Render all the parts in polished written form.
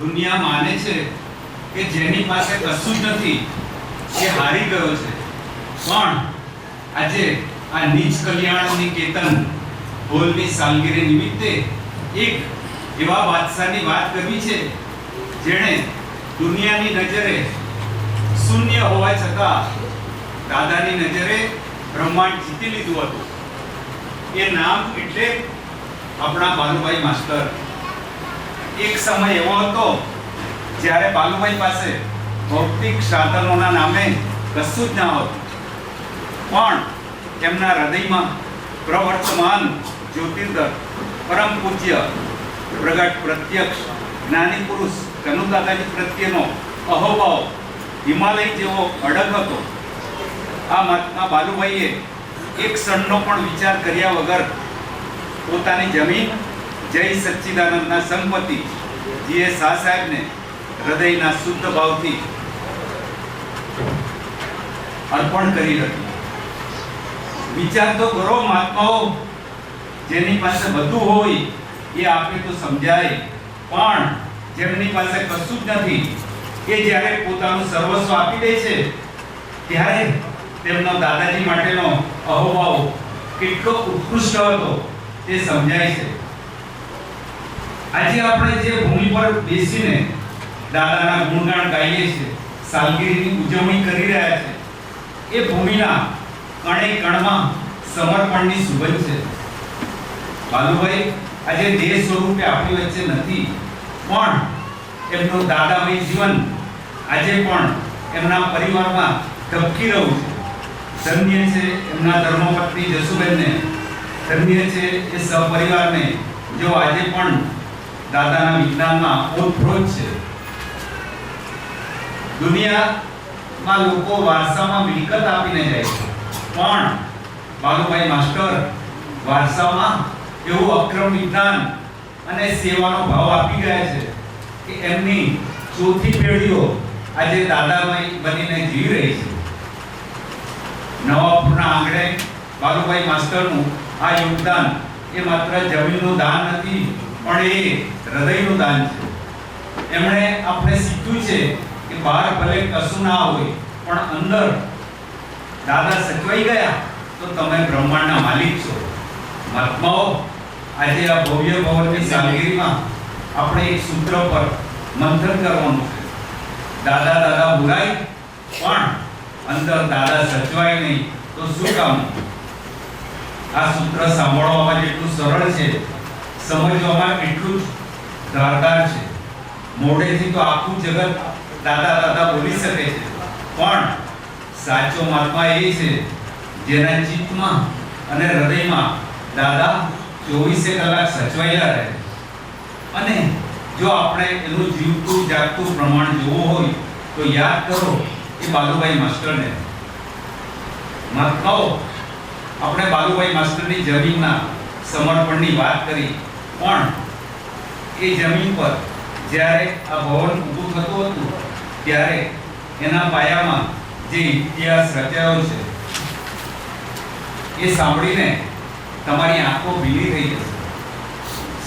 દુનિયા માને છે કે જેની પાસે કશું જ નથી એ હારી ગયો છે, પણ આજે આ નીચ કલ્યાણ નિકેતન હોલની સાલગીરી નિમિત્તે એક એવા બાદશાહની વાત કરવી છે જેણે દુનિયાની નજરે શૂન્ય હોવા છતાં દાદાની નજરે બ્રહ્માંડ જીતી લીધું હતું. એ નામ એટલે આપણા બાલુભાઈ માસ્ટર. એક સમય એવો હતો જ્યારે બાલુભાઈ પાસે ભૌતિક સાધનોના નામે કશું જ ના હતું, પણ તેમના હૃદયમાં પ્રવર્તમાન જ્યોતિર્ગર પરમ પૂજ્ય પ્રગટ પ્રત્યક્ષ જ્ઞાની પુરુષ કનુદાદાજી પ્રત્યેનો અહોભાવ હિમાલય જેવો અડગ હતો. આ મહાત્મા બાલુભાઈએ એક ક્ષણનો પણ વિચાર કર્યા વગર પોતાની જમીન જય સચ્ચિદાનંદના સંપત્તિ G.S. શાહ સાહેબને હૃદયના શુદ્ધ ભાવથી અર્પણ કરી હતી. વિચાર તો કરો મહાત્માઓ, જેની પાસે બધું હોય એ આપે તો સમજાય, પણ જેમની પાસે કશું જ નથી એ જ્યારે પોતાનું સર્વસ્વ આપી દે છે ત્યારે તેમનો દાદાજી માટેનો અહોભાવ કેટલો ઉત્કૃષ્ટ હતો તે સમજાય છે. આજે આપણે જે ભૂમિ પર બેસીને દાદાના ગુણગાન ગાઈએ છીએ, સાલગીરીની ઉજવણી કરી રહ્યા છે, એ ભૂમિના કણે કણમાં સમર્પણની સુગંધ છે. બાલુભાઈ આજે દેહ સ્વરૂપે આપણી વચ્ચે નથી, પણ એમનું દાદામય જીવન આજે પણ એમના પરિવારમાં ધબકી રહ્યું છે. ધન્ય છે એમના ધર્મપત્ની જસુબેનને, ધન્ય છે એ સહપરિવારને જો આજે પણ દાદાના વિજ્ઞાનમાં ઓતપ્રોત છે. દુનિયામાં લોકો વારસામાં મિલકત આપીને જાય છે, પણ બાલુભાઈ માસ્ટર વારસામાં એવું અક્રમ વિજ્ઞાન અને સેવાનો ભાવ આપી ગયા છે કે એમની ચોથી પેઢીઓ આજે દાદામય બનીને જીવી રહી છે. નવાપુરના આંગણે બાલુભાઈ માસ્ટરનું આ યોગદાન એ માત્ર જમીનનું દાન નથી, પણ એ હૃદયનું દાન છે. એમણે આપણે શીખ્યું છે કે બહાર ભલે કશું ના હોય, પણ અંદર દાદા સચવાઈ ગયા તો તમે બ્રહ્માંડના માલિક છો. મહાત્માઓ, આજે આ ભવ્ય ભવનની સાલગીરીમાં આપણે એક સૂત્ર પર મંથન કરવાનું છે. દાદા દાદા બોલાય પણ અંદર દાદા સચવાય નહીં તો શું કામ? આ સૂત્ર સાંભળવામાં જેટલું સરળ છે, સમજવામાં એટલું જ ધારદાર છે. મોઢેથી તો આખું જગત દાદા દાદા બોલી શકે છે, પણ સાચો મહાત્મા એ છે જેના ચિત્તમાં અને હૃદયમાં દાદા 24 કલાક સચવાયેલા રહે. અને જો આપણે એનું જીવતું જાગતું પ્રમાણ જોવું હોય તો યાદ કરો એ બાલુભાઈ માસ્ટરને. મહાત્માઓ, આપણે બાલુભાઈ માસ્ટરની જમીનના સમર્પણની વાત કરી, પણ એ જમીન પર જ્યારે આ ભવન ઊભું થતું હતું ત્યારે એના પાયામાં જે ઇતિહાસ રચાયો છે એ સાંભળીને તમારી આંખો ભીની થઈ જશે.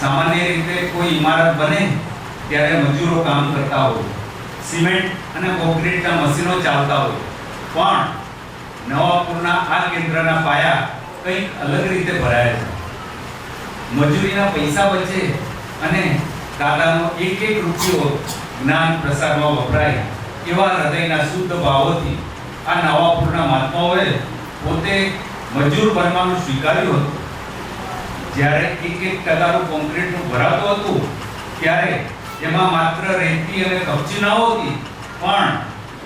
સામાન્ય રીતે કોઈ ઇમારત બને ત્યારે મજૂરો કામ કરતા હોય, સિમેન્ટ અને કોન્ક્રીટના મશીનો ચાલતા હોય, પણ નવાપુરના આ કેન્દ્રના પાયા કંઈક અલગ રીતે ભરાયા છે. મજૂરીના પૈસા બચે અને દાદાનો એક એક રૂપિયો જ્ઞાન પ્રસારમાં વપરાય એવા હૃદયના શુદ્ધ ભાવોથી આ નવાપુરના મહાત્માઓએ પોતે મજૂર બનવાનું સ્વીકાર્યું હતું. જ્યારે એક એક ટકાનું કોન્ક્રીટનું ભરાતું હતું ત્યારે એમાં માત્ર રેતી અને કપચી ન હોતી, પણ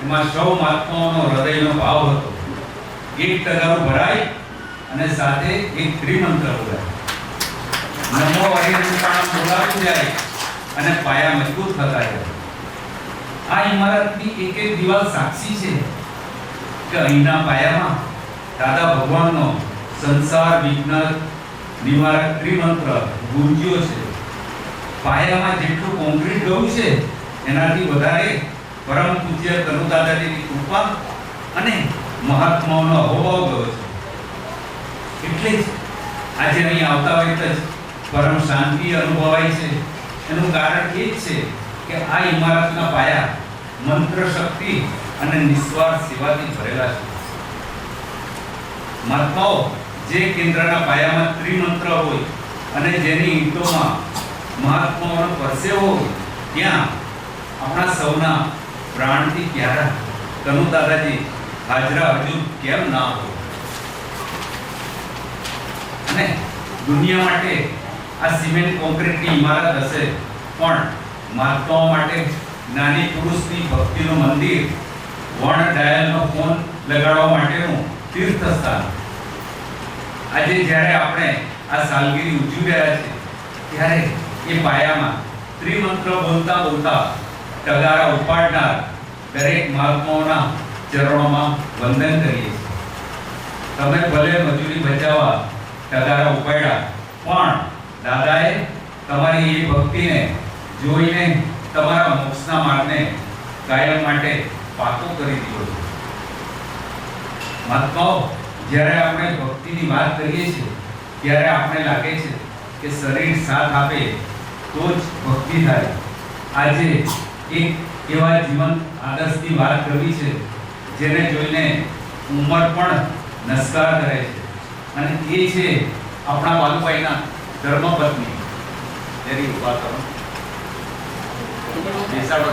એમાં સૌ મહાત્માઓનો હૃદયનો ભાવ હતો. એક ટકાનું ભરાય અને સાથે એક ત્રિમંત્ર બોલાય, નમો હરિહંસાણ બોલાતું જાય અને પાયા મજબૂત થતા જાય. આ ઇમારતની એક એક દિવાલ સાક્ષી છે કે અહીંના પાયામાં દાદા ભગવાનનો સંસાર વિઘ્ન નિવારક ત્રિમંત્ર ગુંજ્યો છે. પાયામાં જેટલું કોન્ક્રીટ ગયું છે એનાથી વધારે પરમ પૂજ્ય કનુદાદાજીની કૃપા અને મહાત્માઓનો અહોભાવ ગયો છે. એટલે જ આજે અહીં આવતા વખતે જ પરમ શાંતિ અનુભવાય છે. એનું કારણ એ જ છે કે આ ઇમારતના પાયા મંત્ર શક્તિ અને નિસ્વાર્થ સેવાથી ભરેલા છે. મહાત્માઓ જે કેન્દ્રના પાયામાં ત્રિમંત્ર હોય અને જેની ઈંટોમાં મહાત્માઓનો પરસેવો હોય, ત્યાં આપણા સૌના પ્રાણથી પ્યારા કનુ દાદાજી હાજરા હજુ કેમ ના હોય? અને દુનિયા માટે આ સિમેન્ટ કોન્ક્રીટની ઇમારત હશે, પણ મહાત્માઓ માટે જ્ઞાની પુરુષની ભક્તિનું મંદિર, વણ ડાયલનો ફોન લગાડવા માટેનું તીર્થ સ્થાન. આજે જ્યારે આપણે આ સાલગીરી ઉજવી રહ્યા છે, ત્યારે એ પાયામાં ત્રિમંત્ર બોલતા બોલતા ટગારા ઉપાડનાર દરેક મહાત્માઓના ચરણોમાં વંદન કરીએ છીએ. તમે ભલે મજૂરી બચાવવા ટગારા ઉપાડ્યા, પણ દાદાએ તમારી એ ભક્તિને જોઈને તમારા મોક્ષના માર્ગને કાયમ માટે પાકો કરી દીધો છે. મહાત્માઓ, જ્યારે આપણે ભક્તિની વાત કરીએ છીએ, ત્યારે આપણે લાગે છે કે શરીર સાથ આપે તો જ ભક્તિ થાય. આજે એક એવા જીવન આદર્શની વાત કરવી છે જેને જોઈને ઉંમર પણ નમસ્કાર કરે છે, અને એ છે આપણા બાલુભાઈના ધર્મપત્ની. તેરી ઉભા કરો, બેસાડો.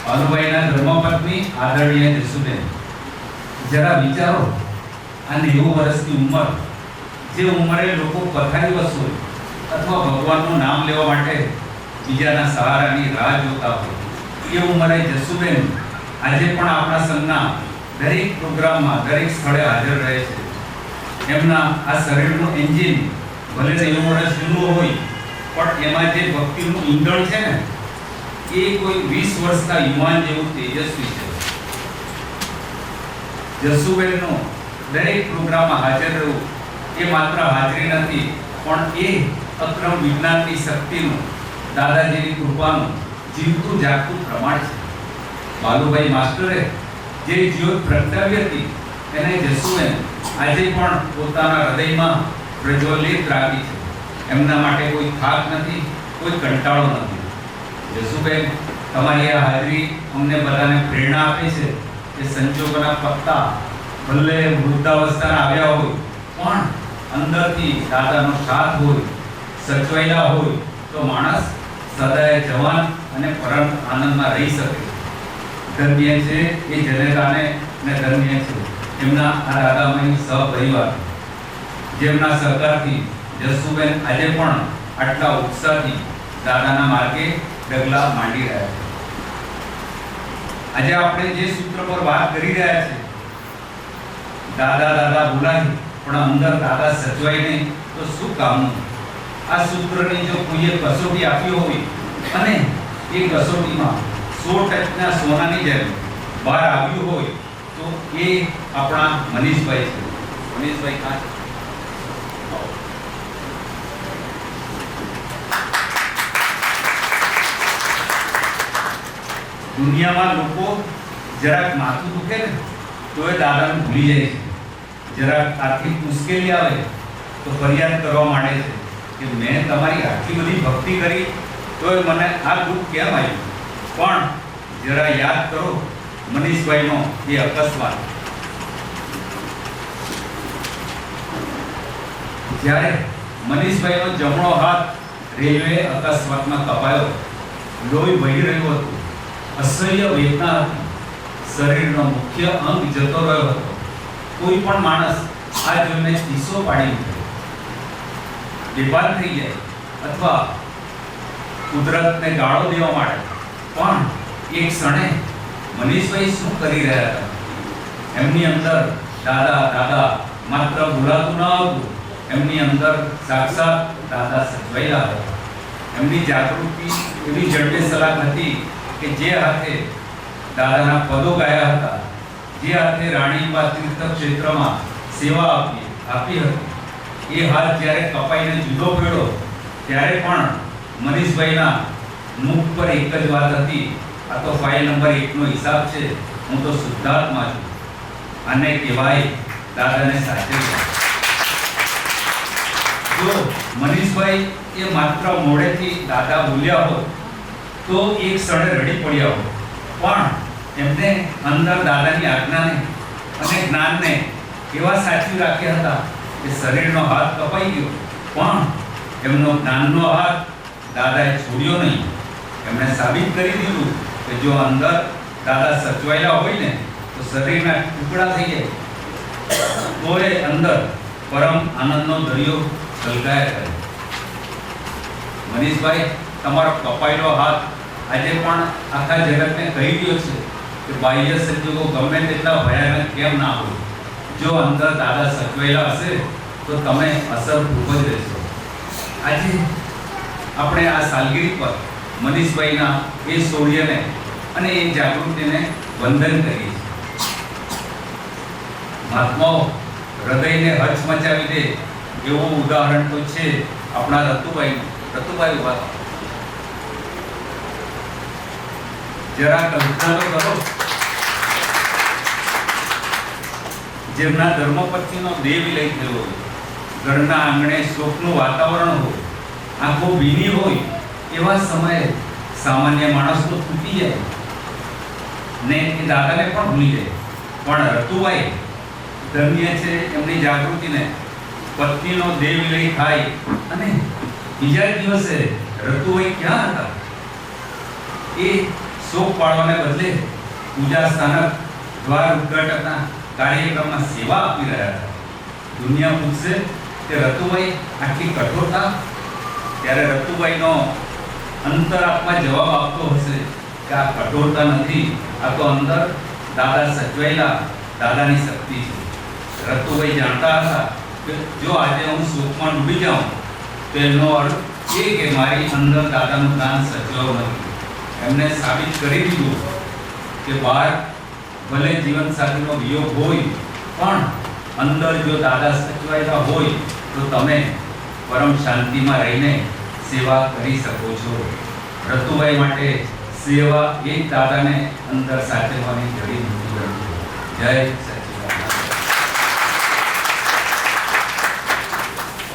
બાલુભાઈના ધર્મપત્ની આદરણીય જસુબેન, જરા વિચારો, આ 90 વર્ષની ઉંમર, જે ઉંમરે લોકો પથારીવશ હોય અથવા ભગવાનનું નામ લેવા માટે બીજાના સહારાની રાહ જોતા હોય, એ ઉંમરે જસુબેન આજે પણ આપણા સંઘના દરેક પ્રોગ્રામમાં, દરેક સ્થળે હાજર રહે છે. એમના આ શરીરનું એન્જિન ભલે 90 વર્ષ જૂનું હોય, પણ એમાં જે ભક્તિનું ઈંધણ છે ને, એ કોઈ 20 વર્ષના યુવાન જેવું તેજસ્વી છે. જસુબેનનો દરેક પ્રોગ્રામમાં હાજર રહેવું એ માત્ર હાજરી નથી, પણ એ અક્રમ વિજ્ઞાનની શક્તિનું, દાદાજીની કૃપાનું જીવતું જાગતું પ્રમાણ છે. બાલુભાઈ માસ્ટરે જે જ્યોત પ્રગટાવી હતી, એને જસુબેન આજે પણ પોતાના હૃદયમાં પ્રજ્વલિત રાખી છે. એમના માટે કોઈ થાક નથી, કોઈ કંટાળો નથી. જસુબેન, તમારી આ હાજરી અમને બધાને પ્રેરણા આપે છે કે સંજોગોના પત્તા ભલે વૃદ્ધાવસ્થાના આવ્યા હોય, પણ અંદરથી દાદાનો સાથ હોય, સચવાયેલા હોય, તો માણસ સદાય જવાન અને પરમ આનંદમાં રહી શકે. ધન્ય છે એ જનેતાને, ને ધન્ય છે એમના આ દાદામય સહપરિવાર, જેમના સહકારથી જસુબેન આજે પણ આટલા ઉત્સાહથી દાદાના માર્ગે ડગલા માંડી રહ્યા છે. આજે આપણે જે સૂત્ર પર વાત કરી રહ્યા છે, દાદા દાદા બોલાય પણ અંદર દાદા સચવાય નહીં તો શું કામનું? આ સૂત્રની જો કોઈએ કસોટી આપી હોય અને એ કસોટીમાં 100% સોનાની જેમ બહાર આવ્યું હોય, તો એ આપણા મનીષભાઈ છે. મનીષભાઈ કાં છે? દુનિયામાં લોકો જરાક માથું દુખે ને તો એ દાદાને ભૂલી જાય છે. જરાક આર્થિક મુશ્કેલી આવે તો ફરિયાદ કરવા માંડે છે કે મેં તમારી આટલી બધી ભક્તિ કરી તો મને આ દુઃખ કેમ આવ્યું? પણ જરા યાદ કરો મનીષભાઈનો એ અકસ્માત. જ્યારે મનીષભાઈનો જમણો હાથ રેલવે અકસ્માતમાં કપાયો, લોહી વહી રહ્યું હતું, અસહ્ય વેદના હતી, શરીરનો મુખ્ય અંગ જતો રહ્યો હતો. કોઈ પણ માણસ આ જોઈને ચીસો પાડી ઉઠે, બેભાન થઈ જાય અથવા કુદરતને ગાળો દેવા માંડે. પણ એક ક્ષણે મનીષભાઈ શું કરી રહ્યા હતા? એમની અંદર દાદા દાદા માત્ર બોલાતું ન હતું, એમની અંદર સાક્ષાત દાદા સચવાયેલા હતા. એમની જાગૃતિ એવી ઝડપે સલાહ હતી કે જે હાથે દાદાના પદો ગાયા હતા, જે હાથે રાણીબા તીર્થ ક્ષેત્રમાં સેવા આપી હતી, એ હાથ જ્યારે કપાઈને જુદો પડ્યો ત્યારે પણ મનીષભાઈના મુખ પર એક જ વાત હતી, આ તો ફાઇલ નંબર 1 નો હિસાબ છે, હું તો શુદ્ધાત્મા છું. આને કહેવાય દાદાને સાચવ્યા. જો મનીષભાઈ એ માત્ર મોઢેથી દાદા બોલ્યા હોત તો એક ક્ષણે રડી પડ્યા હોત, પણ એમને અંદર દાદાની આજ્ઞાને અને જ્ઞાનને એવા સાચવી રાખ્યા હતા કે શરીરનો હાથ કપાઈ ગયો પણ એમનો જ્ઞાનનો હાથ દાદાએ છોડ્યો નહીં. એમણે સાબિત કરી દીધું કે જો અંદર દાદા સચવાયેલા હોય ને તો શરીરના ટુકડા થઈ જાય તો એ અંદર પરમ આનંદનો દરિયો છલકાયા કરે. મનીષભાઈ, તમારો કપાયેલો હાથ આજે પણ આખા જગતને કહી રહ્યો છે કે બાહ્ય સંજોગો ગમે તેટલા ભયાનક કેમ ના હોય, જો અંદર દાદા સચવાયેલા હશે તો તમે અસરરૂપ જ રહેશો. આજે આપણે આ સાલગીરી પર મનીષભાઈના એ શૌર્યને અને એ જાગૃતિને વંદન કરીએ છીએ. મહાત્માઓ હૃદયને હચમચાવી દે એવું ઉદાહરણ તો છે આપણા રતુભાઈનું. રતુભાઈ ઉભા થાઓ. જરા કલ્પના તો કરો, જેમના ધર્મપત્નીનો દેહ વિલય થયો હોય, ઘરના આંગણે શોકનું વાતાવરણ હોય, આંખો ભીની હોય, એવા સમયે સામાન્ય માણસ તો તૂટી જાય ને એ દાદાને પણ ભૂલી જાય. પણ રતુભાઈ ધન્ય છે એમની જાગૃતિને. પત્નીનો દેહ વિલય થાય અને બીજા દિવસે રતુભાઈ ક્યાં હતા? એ શોક પાડવાને બદલે પૂજા સ્થાનક દ્વાર ઉદ્ઘાટનના કાર્યક્રમમાં સેવા આપી રહ્યા હતા. દુનિયા પૂછશે કે રતુભાઈ આટલી કઠોરતા? ત્યારે રતુભાઈનો અંતરાત્મા જવાબ આપતો હશે કે આ કઠોરતા નથી, આ તો અંદર દાદા સચવાયેલા દાદાની શક્તિ છે. રતુભાઈ જાણતા હતા કે જો આજે હું શોકમાં ડૂબી જાઉં તો એનો અર્થ એ કે મારી અંદર દાદાનું જ્ઞાન સચવાયું નથી. એમને સાબિત કરી દીધું કે બહાર ભલે જીવનસાથીનો વિયોગ હોય પણ અંદર જો દાદા સચવાયેલા હોય તો તમે પરમ શાંતિમાં રહીને સેવા કરી શકો છો. રતુભાઈ માટે સેવા એ જ દાદાને અંદર સાચવવાની જડીબુટ્ટી હતી. જય સચિદાનંદ.